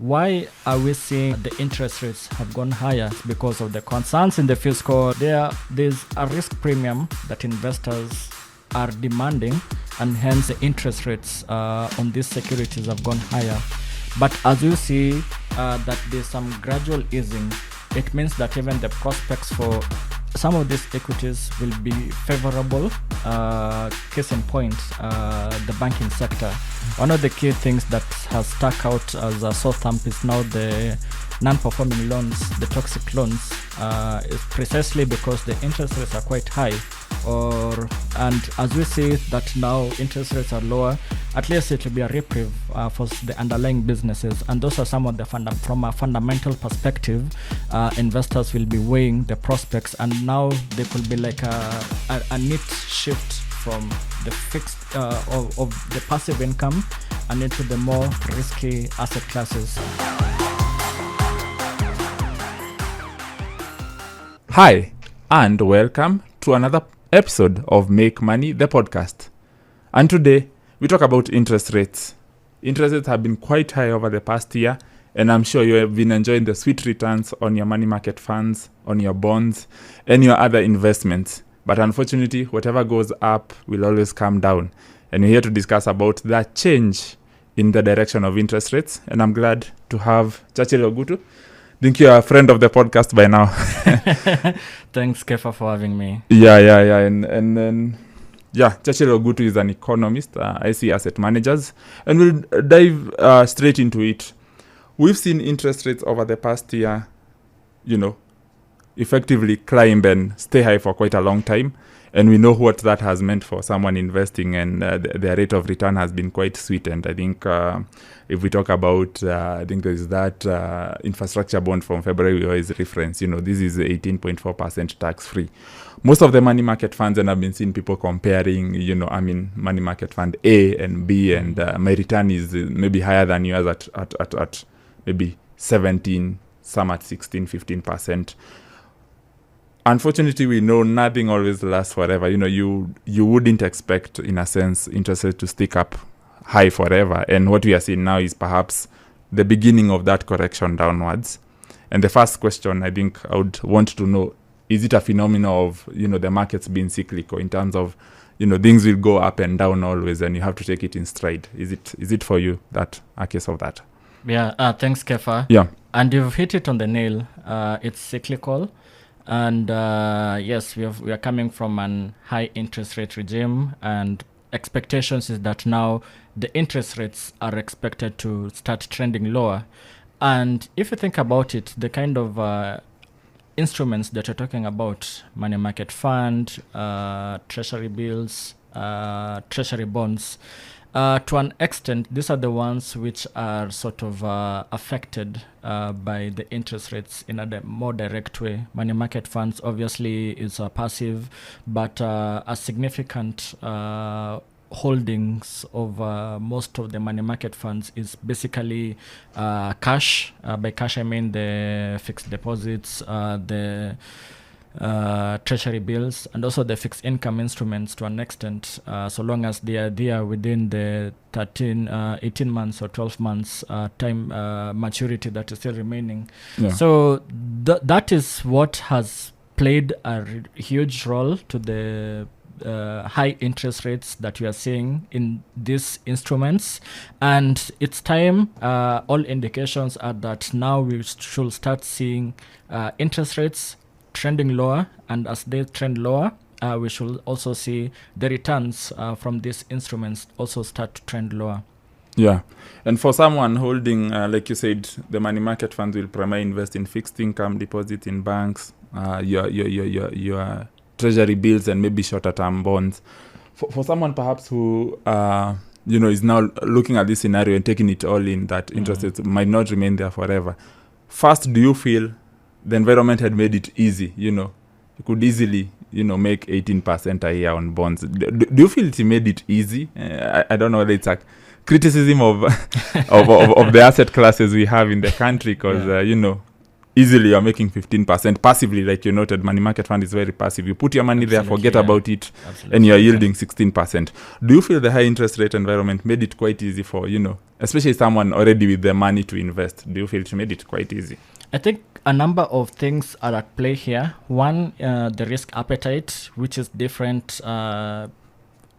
Why are we seeing the interest rates have gone higher? Because of the concerns in the fiscal. There's a risk premium that investors are demanding, and hence the interest rates on these securities have gone higher. But as you see that there's some gradual easing, it means that even the prospects for some of these equities will be favorable. Case in point, the banking sector. One of the key things that has stuck out as a sore thumb is now the non-performing loans, the toxic loans, is precisely because the interest rates are quite high. And as we see that now interest rates are lower, at least it will be a reprieve for the underlying businesses. And those are some of the from a fundamental perspective, investors will be weighing the prospects, and now there could be like a neat shift from the fixed of the passive income and into the more risky asset classes. Hi, and welcome to another episode of Make Money, the podcast. And today, we talk about interest rates. Interest rates have been quite high over the past year, and I'm sure you have been enjoying the sweet returns on your money market funds, on your bonds, and your other investments. But unfortunately, whatever goes up will always come down. And we're here to discuss about that change in the direction of interest rates. And I'm glad to have Churchill Ogutu. I think you're a friend of the podcast by now. Thanks, Kepha, for having me. Yeah. And then, Churchill Ogutu is an economist, IC Asset Managers. And we'll dive straight into it. We've seen interest rates over the past year, effectively climb and stay high for quite a long time. And we know what that has meant for someone investing, and their rate of return has been quite sweet. And I think if we talk about, I think there's that infrastructure bond from February we always reference, this is 18.4% tax-free. Most of the money market funds, and I've been seeing people comparing, money market fund A and B, and my return is maybe higher than yours at maybe 17, some at 16, 15%. Unfortunately, we know nothing always lasts forever. You wouldn't expect, in a sense, interest rates to stick up high forever. And what we are seeing now is perhaps the beginning of that correction downwards. And the first question I think I would want to know, is it a phenomenon of, the markets being cyclical in terms of, things will go up and down always, and you have to take it in stride. Is it for you that a case of that? Yeah, thanks, Kepha. Yeah. And you've hit it on the nail. It's cyclical. And yes, we are coming from an high interest rate regime, and expectations is that now the interest rates are expected to start trending lower. And if you think about it, the kind of instruments that you're talking about, money market fund, treasury bills, treasury bonds, to an extent, these are the ones which are sort of affected by the interest rates in a more direct way. Money market funds obviously is passive, but a significant holdings of most of the money market funds is basically cash. By cash, I mean the fixed deposits, the treasury bills, and also the fixed income instruments to an extent, so long as they are there within the 18 months or 12 months time maturity that is still remaining. Yeah. So that is what has played a huge role to the high interest rates that we are seeing in these instruments. And it's time, all indications are that now we should start seeing interest rates trending lower, and as they trend lower, we should also see the returns from these instruments also start to trend lower. Yeah, and for someone holding, like you said, the money market funds will primarily invest in fixed income deposits in banks, your treasury bills, and maybe shorter term bonds. For someone perhaps who is now looking at this scenario and taking it all in, that interest rates might not remain there forever. First, do you feel the environment had made it easy? You could easily, make 18% a year on bonds. Do you feel it made it easy? I don't know whether it's a criticism of the asset classes we have in the country, because, easily you're making 15% passively, like you noted. Money market fund is very passive. You put your money there, forget about it, and you're yielding 16%. Do you feel the high interest rate environment made it quite easy for, especially someone already with the money to invest? Do you feel it made it quite easy? I think a number of things are at play here. One, the risk appetite, which is different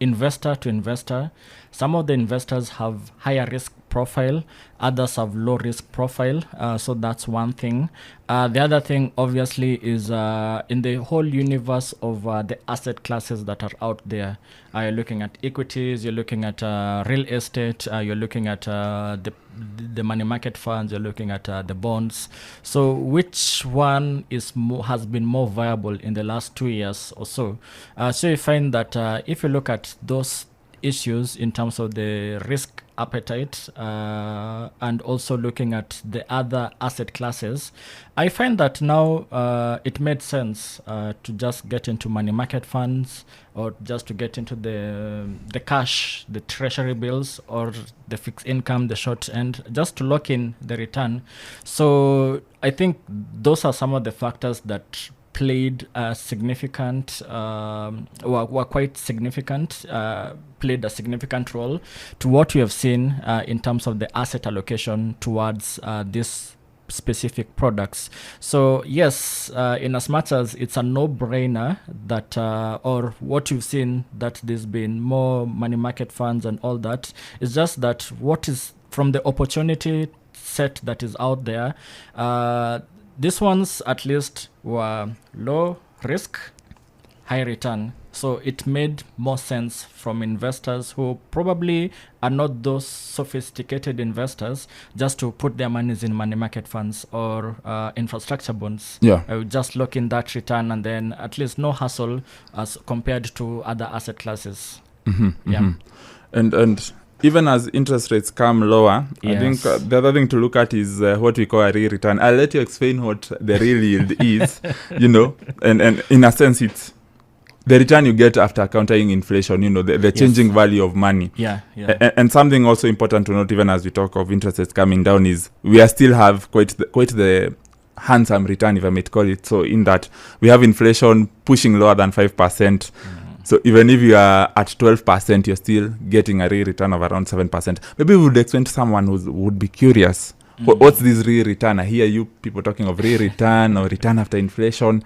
investor to investor. Some of the investors have higher risk profile, others have low risk profile. So that's one thing. The other thing, obviously, is in the whole universe of the asset classes that are out there. You're looking at equities, you're looking at real estate, you're looking at the money market funds, you're looking at the bonds. So which one has been more viable in the last 2 years or so? So you find that if you look at those issues in terms of the risk appetite and also looking at the other asset classes, I find that now it made sense to just get into money market funds, or just to get into the cash, the treasury bills, or the fixed income, the short end, just to lock in the return. So I think those are some of the factors that played a significant, were quite significant, played a significant role to what we have seen in terms of the asset allocation towards these specific products. So yes, in as much as it's a no-brainer that, or what you've seen, that there's been more money market funds and all that, it's just that what is from the opportunity set that is out there, these ones at least were low risk, high return. So it made more sense from investors who probably are not those sophisticated investors just to put their monies in money market funds or infrastructure bonds. I would just lock in that return, and then at least no hassle as compared to other asset classes. And even as interest rates come lower, I think the other thing to look at is what we call a real return. I'll let you explain what the real yield is, and in a sense, it's the return you get after accounting inflation, the changing value of money. And something also important to note, even as we talk of interest rates coming down, is we are still have quite the handsome return, if I may call it. So in that, we have inflation pushing lower than 5%. So even if you are at 12%, you're still getting a real return of around 7%. Maybe we would explain to someone who would be curious, what's this real return? I hear you people talking of real return or return after inflation.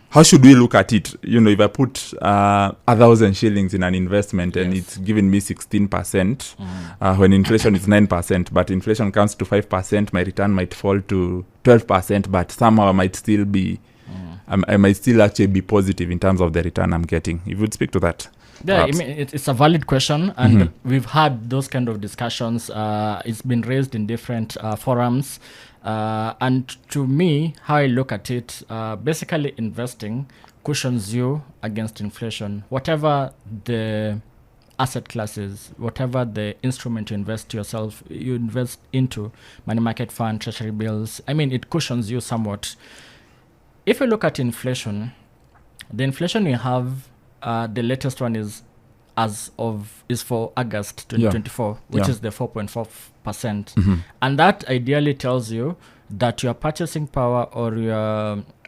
How should we look at it? If I put 1,000 shillings in an investment and it's giving me 16%, when inflation is 9%, but inflation comes to 5%, my return might fall to 12%, but somehow I might still be I might still actually be positive in terms of the return I'm getting. If you would speak to that. Yeah, I mean, it's a valid question, and we've had those kind of discussions. It's been raised in different forums. And to me, how I look at it, basically investing cushions you against inflation. Whatever the asset classes, whatever the instrument you invest into, money market fund, treasury bills, I mean, it cushions you somewhat. If you look at inflation, the inflation we have, the latest one is for August 2024, which is the 4.4%. And that ideally tells you that your purchasing power or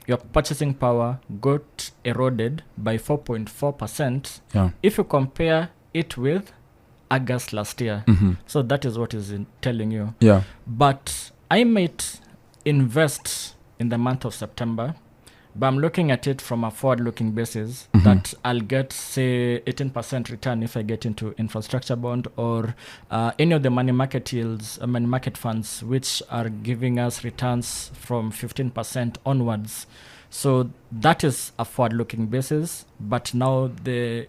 your purchasing power got eroded by 4.4% if you compare it with August last year. So that is what is telling you. But I might invest in the month of September, but I'm looking at it from a forward-looking basis that I'll get, say, 18% return if I get into infrastructure bond or any of the money market yields, money market funds, which are giving us returns from 15% onwards. So that is a forward-looking basis. But now the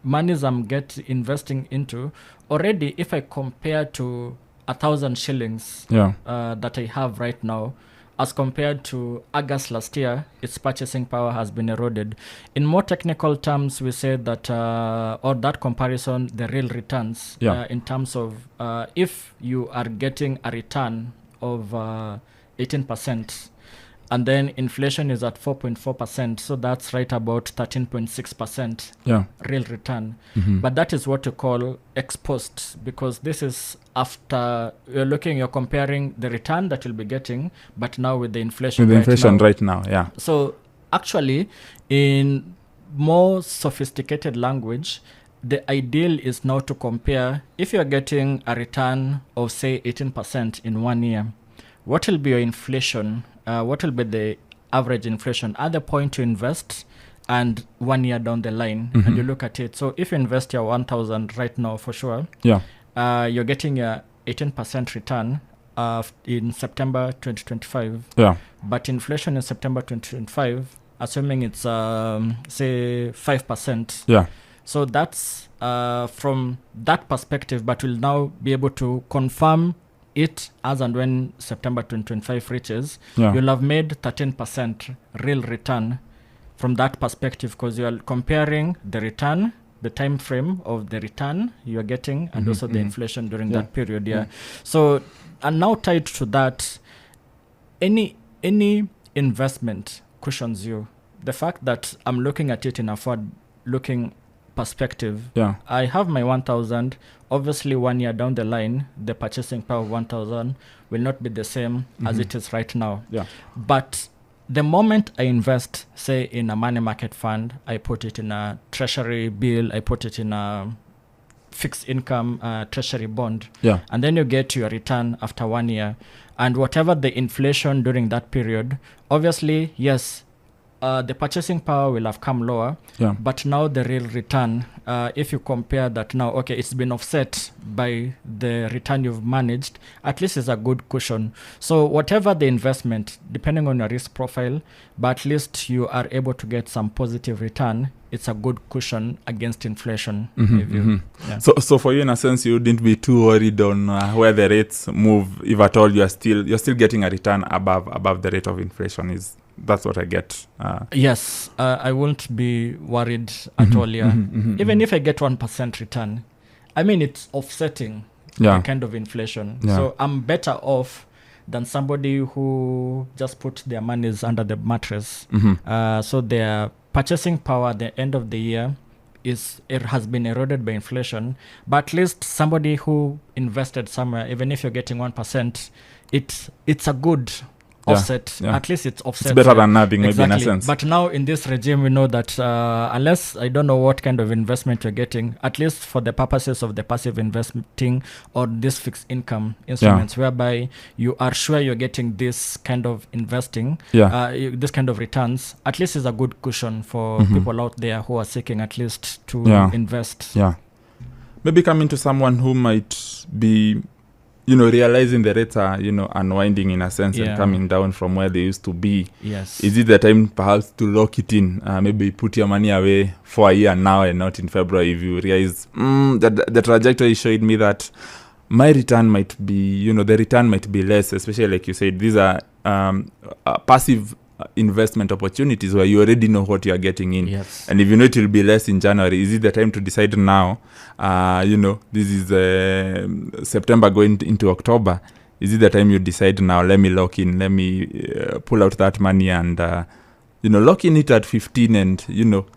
monies I'm investing into, already if I compare to 1,000 shillings that I have right now, as compared to August last year, its purchasing power has been eroded. In more technical terms, we say that, or that comparison, the real returns, in terms of if you are getting a return of 18%, and then inflation is at 4.4%, so that's right about 13.6% real return. But that is what you call ex post, because this is after you're comparing the return that you'll be getting, but now with the inflation. Right now, yeah. So actually, in more sophisticated language, the ideal is now to compare if you're getting a return of say 18% in 1 year, what will be your inflation? What will be the average inflation at the point you invest and 1 year down the line, and you look at it. So if you invest your 1,000 right now, for sure, you're getting a 18% return in September 2025. But inflation in September 2025, assuming it's say 5%. So that's from that perspective, but we'll now be able to confirm it as and when September 2025 reaches. You'll have made 13% real return from that perspective, because you're comparing the return, the time frame of the return you're getting, and also the inflation during that period. So, and now tied to that, any investment cushions you. The fact that I'm looking at it in a forward-looking perspective. I have my 1,000. Obviously, 1 year down the line, the purchasing power of 1,000 will not be the same as it is right now. But the moment I invest, say, in a money market fund, I put it in a treasury bill, I put it in a fixed income treasury bond, and then you get your return after 1 year. And whatever the inflation during that period, obviously, yes, the purchasing power will have come lower, but now the real return, if you compare that now, okay, it's been offset by the return you've managed, at least is a good cushion. So whatever the investment, depending on your risk profile, but at least you are able to get some positive return. It's a good cushion against inflation. So for you, in a sense, you wouldn't be too worried on where the rates move. If at all, you're still getting a return above the rate of inflation. That's what I get. Yes, I won't be worried at all. Even if I get 1% return, I mean, it's offsetting the kind of inflation. So I'm better off than somebody who just put their monies under the mattress. So their purchasing power at the end of the year has been eroded by inflation. But at least somebody who invested somewhere, even if you're getting 1%, it's a good offset. At least it's offset. It's better than nothing, maybe, in a sense. But now in this regime, we know that unless I don't know what kind of investment you're getting, at least for the purposes of the passive investing or this fixed income instruments, whereby you are sure you're getting this kind of investing, this kind of returns, at least is a good cushion for people out there who are seeking at least to invest. Maybe coming to someone who might be realizing the rates are, unwinding in a sense and coming down from where they used to be. Is it the time perhaps to lock it in? Maybe put your money away for a year now and not in February if you realize the trajectory showed me that my return might be, the return might be less, especially like you said, these are passive investment opportunities where you already know what you are getting in. And if you know it will be less in January, is it the time to decide now? This is September going into October. Is it the time you decide now, let me lock in, let me pull out that money and lock in it at 15, and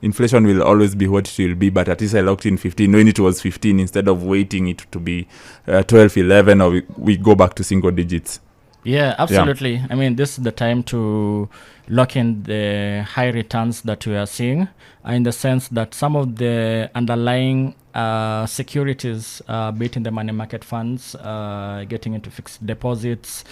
inflation will always be what it will be, but at least I locked in 15 when it was 15 instead of waiting it to be 12, 11, or we go back to single digits. Yeah, absolutely. I mean, this is the time to lock in the high returns that we are seeing, in the sense that some of the underlying securities, be it in the money market funds, getting into fixed deposits,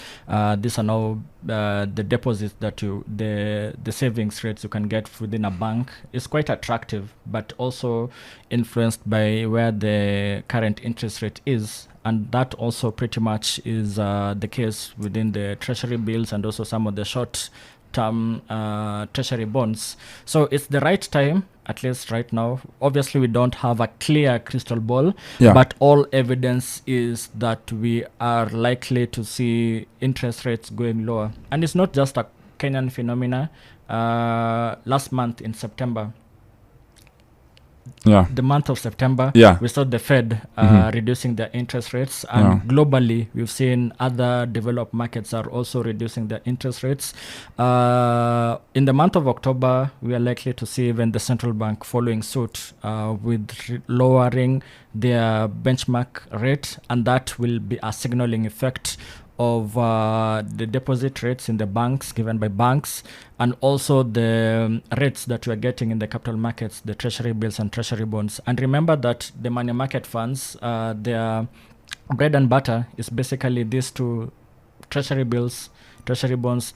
these are now the deposits that the savings rates you can get within a bank is quite attractive, but also influenced by where the current interest rate is. And that also pretty much is the case within the treasury bills and also some of the short-term treasury bonds. So it's the right time, at least right now. Obviously, we don't have a clear crystal ball, but all evidence is that we are likely to see interest rates going lower. And it's not just a Kenyan phenomena. Last month in September, the month of September, Yeah. we saw the Fed reducing their interest rates, and Yeah. globally, we've seen other developed markets are also reducing their interest rates. In the month of October, we are likely to see even the central bank following suit with lowering their benchmark rate, and that will be a signaling effect of the deposit rates in the banks given by banks, and also the rates that we are getting in the capital markets, the treasury bills and treasury bonds. And remember that the money market funds, their bread and butter is basically these two: treasury bills, treasury bonds,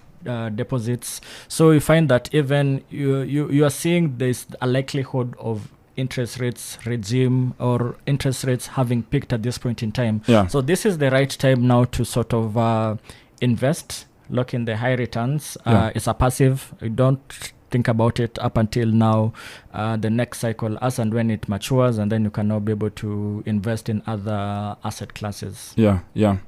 deposits. So you find that even you are seeing there's a likelihood of interest rates regime or interest rates having peaked at this point in time. Yeah. So this is the right time now to sort of invest, lock in the high returns. It's a passive. You don't think about it up until now, the next cycle, as and when it matures, and then you can now be able to invest in other asset classes. Yeah.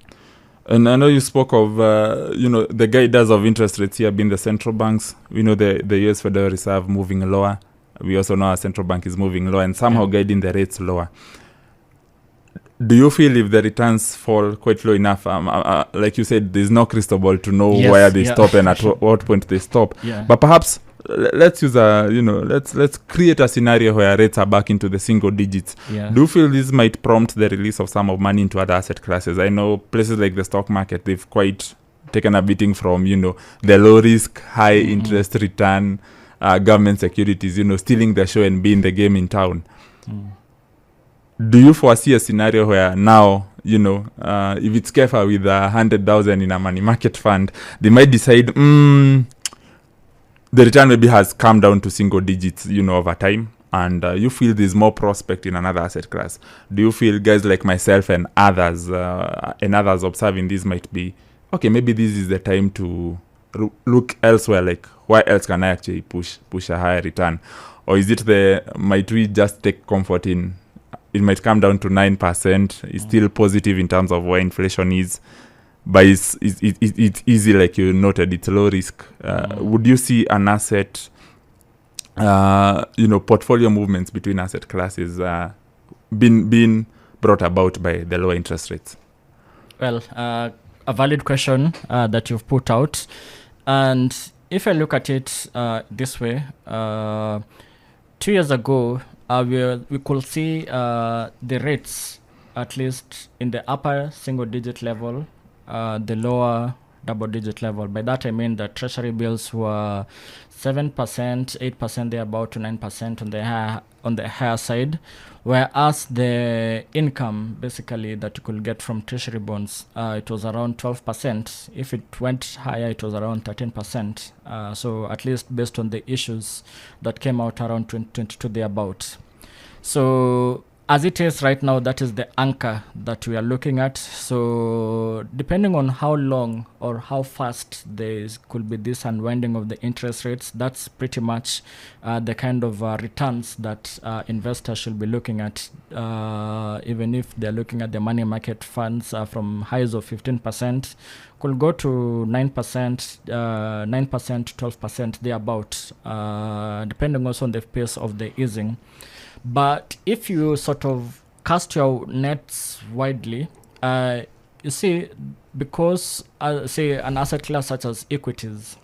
And I know you spoke of, the guiders of interest rates here being the central banks. We know the US Federal Reserve moving lower. We also know our central bank is moving lower and somehow guiding the rates lower. Do you feel if the returns fall quite low enough, like you said, there's no crystal ball to know where they stop and at what point they stop? Yeah. But perhaps let's use let's create a scenario where rates are back into the single digits. Yeah. Do you feel this might prompt the release of some of money into other asset classes? I know places like the stock market, they've quite taken a beating from, the low risk, high interest return government securities, stealing the show and being the game in town. Do you foresee a scenario where now, if it's Kepha with 100,000 in a money market fund, they might decide, the return maybe has come down to single digits, over time, and you feel there's more prospect in another asset class? Do you feel guys like myself and others observing this might be, okay, maybe this is the time to look elsewhere, like why else can I actually push a higher return? Or is it might we just take comfort in it might come down to 9%, it's still positive in terms of where inflation is, but it's easy, like you noted, it's low risk. Would you see an asset portfolio movements between asset classes being brought about by the lower interest rates? Well, a valid question that you've put out. And if I look at it this way, 2 years ago, we could see the rates at least in the upper single digit level, the lower double digit level. By that I mean that treasury bills were 7%, 8%, they're about to 9% on the higher side, whereas the income basically that you could get from treasury bonds, it was around 12%. If it went higher, it was around 13%. So at least based on the issues that came out around 2022 thereabout. So as it is right now, that is the anchor that we are looking at. So depending on how long or how fast there could be this unwinding of the interest rates, that's pretty much the kind of returns that investors should be looking at, even if they're looking at the money market funds from highs of 15%, could go to 9%, 12% thereabout, depending also on the pace of the easing. But if you sort of cast your nets widely, you see, because say an asset class such as equities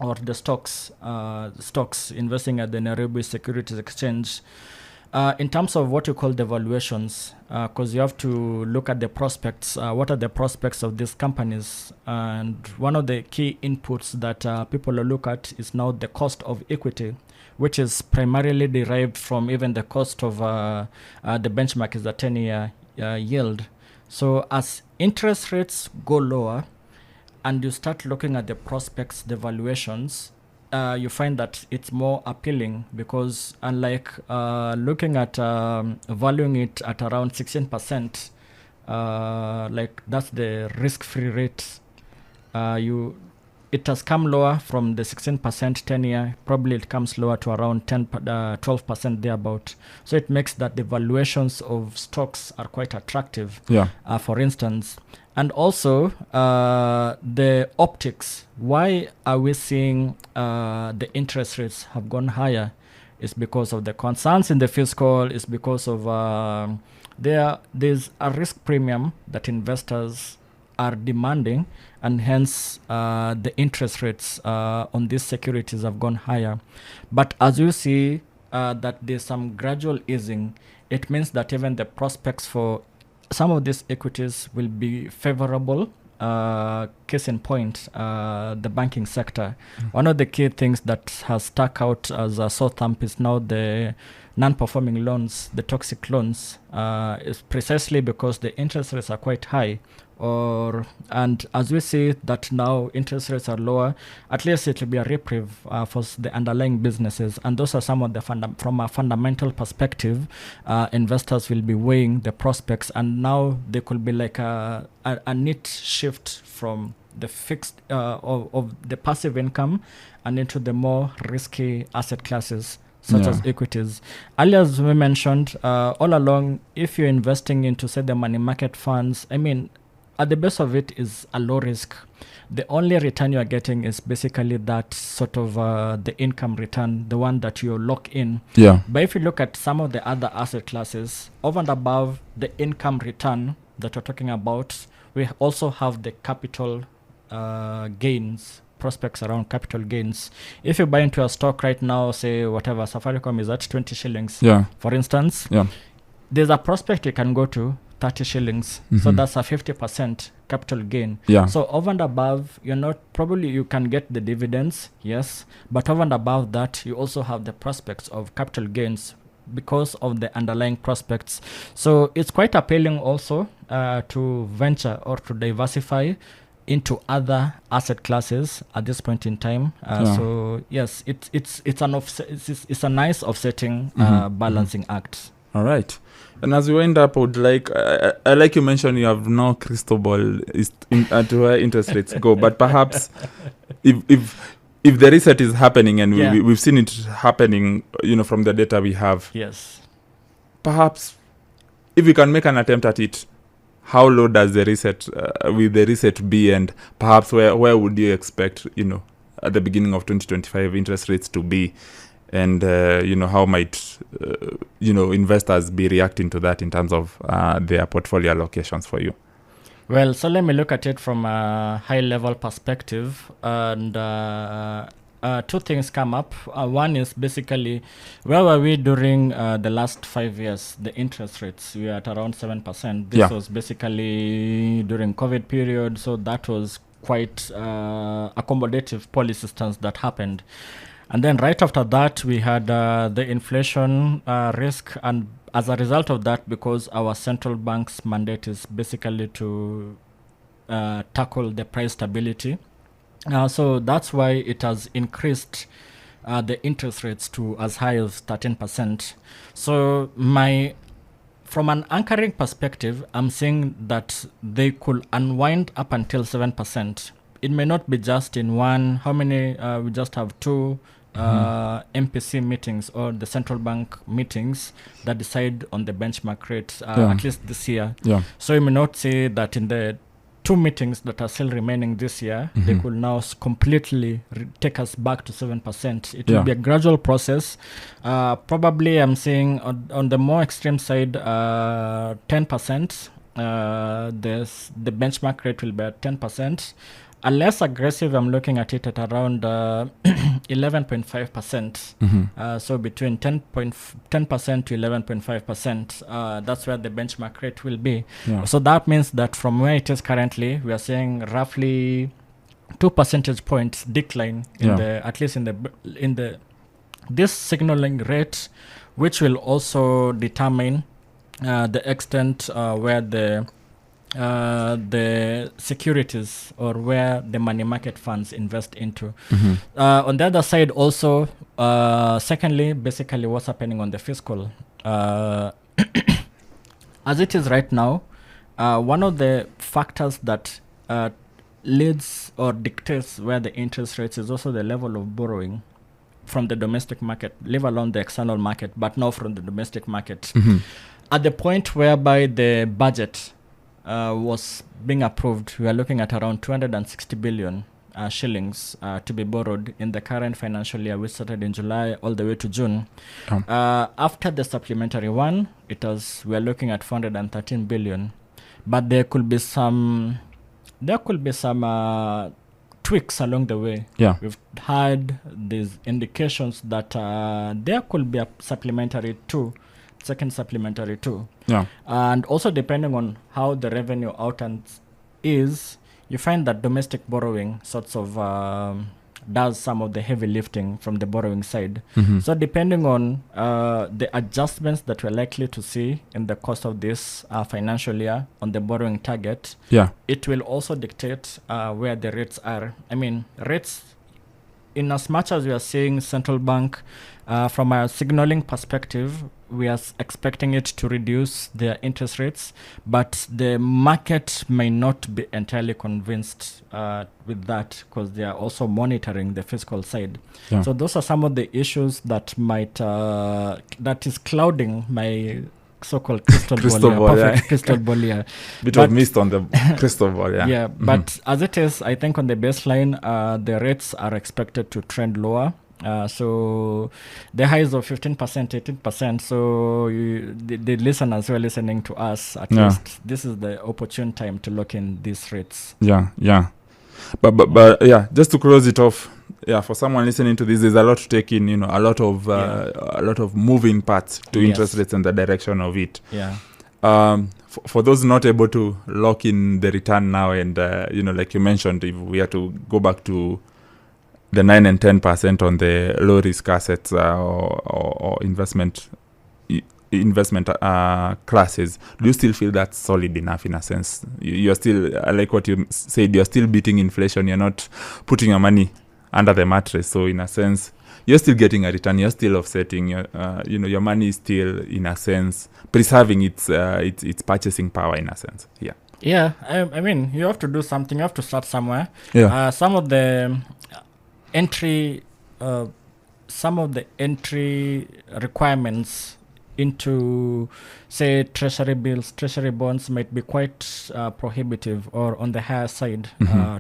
or the stocks investing at the Nairobi Securities Exchange, in terms of what you call the valuations, because you have to look at the prospects. What are the prospects of these companies? And one of the key inputs that people look at is now the cost of equity, which is primarily derived from even the cost of the benchmark is the 10-year yield. So as interest rates go lower and you start looking at the prospects, the valuations, you find that it's more appealing, because unlike looking at valuing it at around 16%, like that's the risk-free rate, it has come lower from the 16% 10-year. Probably it comes lower to around 12% thereabout. So it makes that the valuations of stocks are quite attractive, for instance. And also the optics. Why are we seeing the interest rates have gone higher? It's because of the concerns in the fiscal. It's because of there's a risk premium that investors are demanding, and hence the interest rates on these securities have gone higher. But as you see that there's some gradual easing, it means that even the prospects for some of these equities will be favorable. Case in point, the banking sector. One of the key things that has stuck out as a sore thumb is now the non-performing loans, the toxic loans, is precisely because the interest rates are quite high. And as we see that now interest rates are lower, at least it will be a reprieve for the underlying businesses. And those are some of the from a fundamental perspective, investors will be weighing the prospects, and now there could be like a neat shift from the fixed of the passive income and into the more risky asset classes such as equities. Earlier, as we mentioned, all along, if you're investing into, say, the money market funds, I mean, at the base of it is a low risk. The only return you are getting is basically that sort of the income return, the one that you lock in. Yeah. But if you look at some of the other asset classes, over and above the income return that we're talking about, we also have the capital gains, prospects around capital gains. If you buy into a stock right now, say whatever, Safaricom is at 20 shillings, for instance, there's a prospect you can go to 30 shillings. So that's a 50% capital gain. So over and above, you can get the dividends, yes, but over and above that, you also have the prospects of capital gains because of the underlying prospects. So it's quite appealing also to venture or to diversify into other asset classes at this point in time. So yes, it's a nice offsetting balancing act. All right. And as we wind up, I would like, I like you mentioned you have no crystal ball to where interest rates go, but perhaps if the reset is happening and we've seen it happening, from the data we have. Yes. Perhaps if we can make an attempt at it, how low does the reset, will the reset be, and perhaps where would you expect, at the beginning of 2025 interest rates to be? And, how might, investors be reacting to that in terms of their portfolio allocations for you? Well, so let me look at it from a high-level perspective. And two things come up. One is basically, where were we during the last 5 years? The interest rates, we were at around 7%. This was basically during COVID period. So that was quite accommodative policy stance that happened. And then right after that, we had the inflation risk. And as a result of that, because our central bank's mandate is basically to tackle the price stability. So that's why it has increased the interest rates to as high as 13%. So from an anchoring perspective, I'm saying that they could unwind up until 7%. It may not be just in one. How many? We just have two MPC meetings, or the central bank meetings, that decide on the benchmark rate, at least this year. So you may not say that in the two meetings that are still remaining this year, they could now completely take us back to 7%. It will be a gradual process. Probably I'm saying on the more extreme side, 10%. The benchmark rate will be at 10%. A less aggressive, I'm looking at it at around 11.5%. So between 10% to 11.5%, that's where the benchmark rate will be. So that means that from where it is currently, we are seeing roughly 2 percentage points decline in at least in this signaling rate, which will also determine the extent where the securities or where the money market funds invest into. On the other side also, secondly, basically what's happening on the fiscal. As it is right now, one of the factors that leads or dictates where the interest rates is also the level of borrowing from the domestic market, leave alone the external market, but now from the domestic market. At the point whereby the budget was being approved, we are looking at around 260 billion shillings to be borrowed in the current financial year, which started in July all the way to June. After the supplementary one, we're looking at 413 billion, but there could be some tweaks along the way. Yeah. We've had these indications that there could be a second supplementary two. Yeah. And also depending on how the revenue outturn is, you find that domestic borrowing sorts of does some of the heavy lifting from the borrowing side. So depending on the adjustments that we're likely to see in the course of this financial year on the borrowing target, it will also dictate where the rates are. I mean, rates, in as much as we are seeing central bank, from a signaling perspective, we are expecting it to reduce their interest rates, but the market may not be entirely convinced with that, because they are also monitoring the fiscal side. So those are some of the issues that might that is clouding my so-called crystal ball here. Bit of mist on the crystal ball. But as it is, I think on the baseline, the rates are expected to trend lower. So the highs of 15%, 18%. So the listeners who are listening to us, at least this is the opportune time to lock in these rates. But just to close it off, for someone listening to this, there's a lot to take in. A lot of moving parts to interest rates and the direction of it. For those not able to lock in the return now, and like you mentioned, if we are to go back to the 9 and 10% on the low risk assets or investment classes, do you still feel that's solid enough in a sense? You're still, like what you said, you're still beating inflation. You're not putting your money under the mattress. So in a sense, you're still getting a return. You're still offsetting. Your money is still, in a sense, preserving its purchasing power in a sense. I mean, you have to do something. You have to start somewhere. Some of the entry requirements into, say, treasury bills, treasury bonds might be quite prohibitive or on the higher side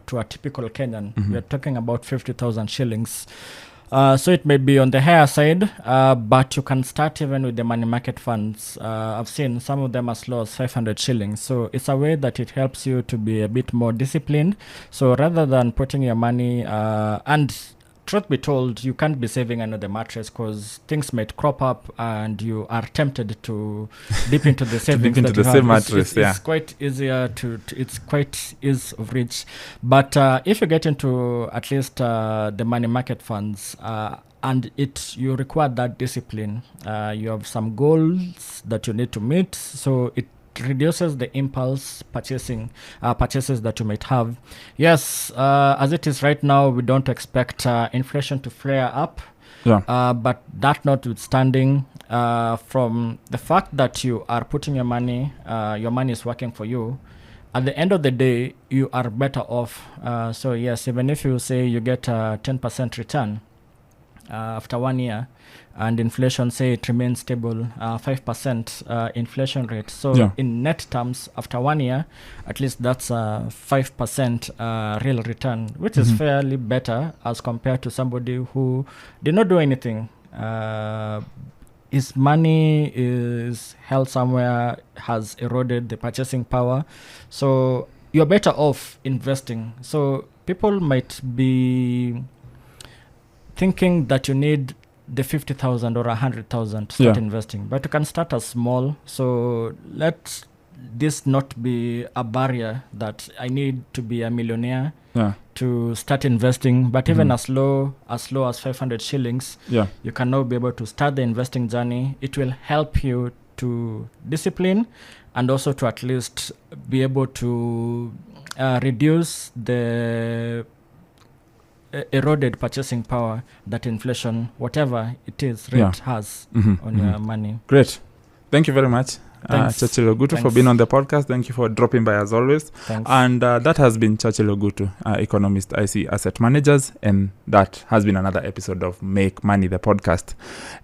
to a typical Kenyan. We're talking about 50,000 shillings. So it may be on the higher side, but you can start even with the money market funds. I've seen some of them as low as 500 shillings. So it's a way that it helps you to be a bit more disciplined. So rather than putting your money, and truth be told, you can't be saving under the mattress, because things might crop up and you are tempted to dip into the savings into the same mattress. It's quite easier it's quite ease of reach. But if you get into at least the money market funds, and you require that discipline, you have some goals that you need to meet, so it reduces the impulse purchases that you might have. As it is right now, we don't expect inflation to flare up, but that notwithstanding, from the fact that you are putting your money is working for you, at the end of the day you are better off. So yes, even if you say you get a 10% return after 1 year, and inflation, say, it remains stable, 5% inflation rate. So in net terms, after 1 year, at least that's a 5% real return, which is fairly better as compared to somebody who did not do anything. His money is held somewhere, has eroded the purchasing power. So you're better off investing. So people might be thinking that you need the 50,000 or 100,000 to start investing, but you can start as small. So let this not be a barrier that I need to be a millionaire to start investing. But even as low as 500 shillings, you can now be able to start the investing journey. It will help you to discipline, and also to at least be able to reduce the eroded purchasing power that inflation, whatever it is, rate has on your money. Great. Thank you very much, Churchill Ogutu, for being on the podcast. Thank you for dropping by as always. Thanks. And that has been Churchill Ogutu, economist, IC Asset Managers, and that has been another episode of Make Money, the podcast.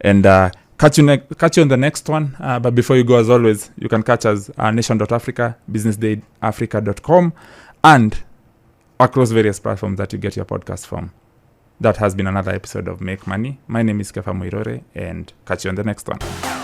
And catch you on the next one. But before you go, as always, you can catch us nation.africa, businessdayafrica.com, and across various platforms that you get your podcast from. That has been another episode of Make Money. My name is Kepha Muiruri, and catch you on the next one.